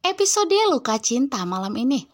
Episode Luka Cinta malam ini,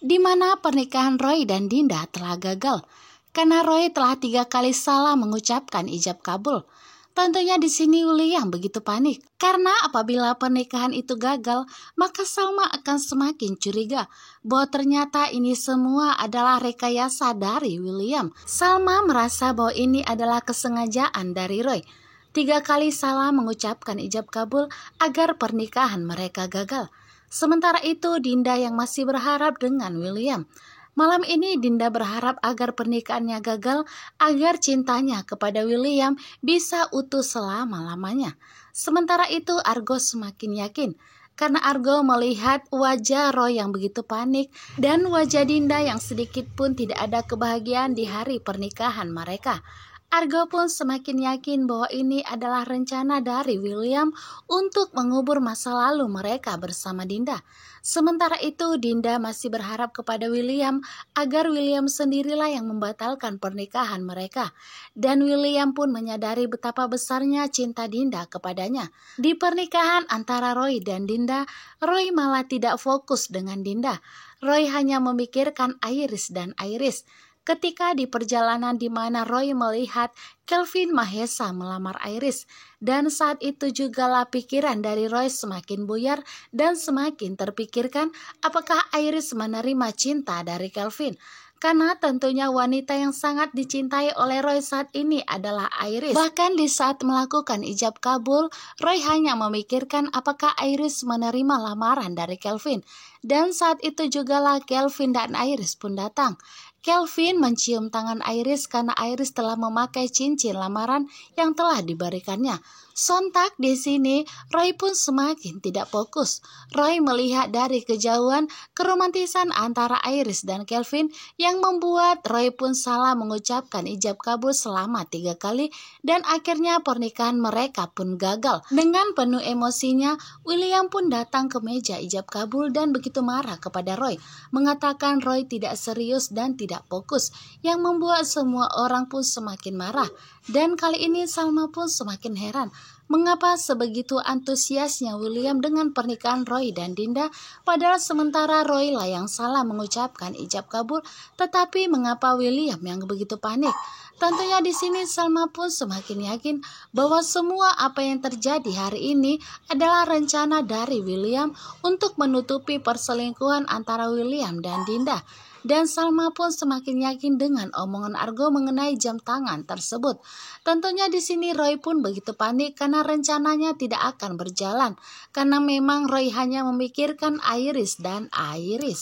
di mana pernikahan Roy dan Dinda telah gagal karena Roy telah 3 kali salah mengucapkan ijab kabul. Tentunya di sini William begitu panik karena apabila pernikahan itu gagal, maka Salma akan semakin curiga bahwa ternyata ini semua adalah rekayasa dari William. Salma merasa bahwa ini adalah kesengajaan dari Roy. 3 kali salah mengucapkan ijab kabul agar pernikahan mereka gagal. Sementara itu Dinda yang masih berharap dengan William. Malam ini Dinda berharap agar pernikahannya gagal, agar cintanya kepada William bisa utuh selama-lamanya. Sementara itu Argo semakin yakin, karena Argo melihat wajah Roy yang begitu panik dan wajah Dinda yang sedikit pun tidak ada kebahagiaan di hari pernikahan mereka. Argo pun semakin yakin bahwa ini adalah rencana dari William untuk mengubur masa lalu mereka bersama Dinda. Sementara itu Dinda masih berharap kepada William agar William sendirilah yang membatalkan pernikahan mereka. Dan William pun menyadari betapa besarnya cinta Dinda kepadanya. Di pernikahan antara Roy dan Dinda, Roy malah tidak fokus dengan Dinda. Roy hanya memikirkan Iris dan Iris. Ketika di perjalanan di mana Roy melihat Kelvin Mahesa melamar Iris, dan saat itu jugalah pikiran dari Roy semakin buyar dan semakin terpikirkan apakah Iris menerima cinta dari Kelvin. Karena tentunya wanita yang sangat dicintai oleh Roy saat ini adalah Iris. Bahkan di saat melakukan ijab kabul, Roy hanya memikirkan apakah Iris menerima lamaran dari Kelvin. Dan saat itu jugalah Kelvin dan Iris pun datang. Kelvin mencium tangan Iris karena Iris telah memakai cincin lamaran yang telah diberikannya. Sontak di sini, Roy pun semakin tidak fokus. Roy melihat dari kejauhan keromantisan antara Iris dan Kelvin yang membuat Roy pun salah mengucapkan ijab kabul selama 3 kali dan akhirnya pernikahan mereka pun gagal. Dengan penuh emosinya, William pun datang ke meja ijab kabul dan begitu marah kepada Roy, mengatakan Roy tidak serius dan tidak fokus, yang membuat semua orang pun semakin marah. Dan kali ini Salma pun semakin heran, mengapa sebegitu antusiasnya William dengan pernikahan Roy dan Dinda, padahal sementara Roy lah yang salah mengucapkan ijab kabul, tetapi mengapa William yang begitu panik? Tentunya di sini Salma pun semakin yakin bahwa semua apa yang terjadi hari ini adalah rencana dari William untuk menutupi perselingkuhan antara William dan Dinda. Dan Salma pun semakin yakin dengan omongan Argo mengenai jam tangan tersebut. Tentunya di sini Roy pun begitu panik karena rencananya tidak akan berjalan. Karena memang Roy hanya memikirkan Iris dan Iris.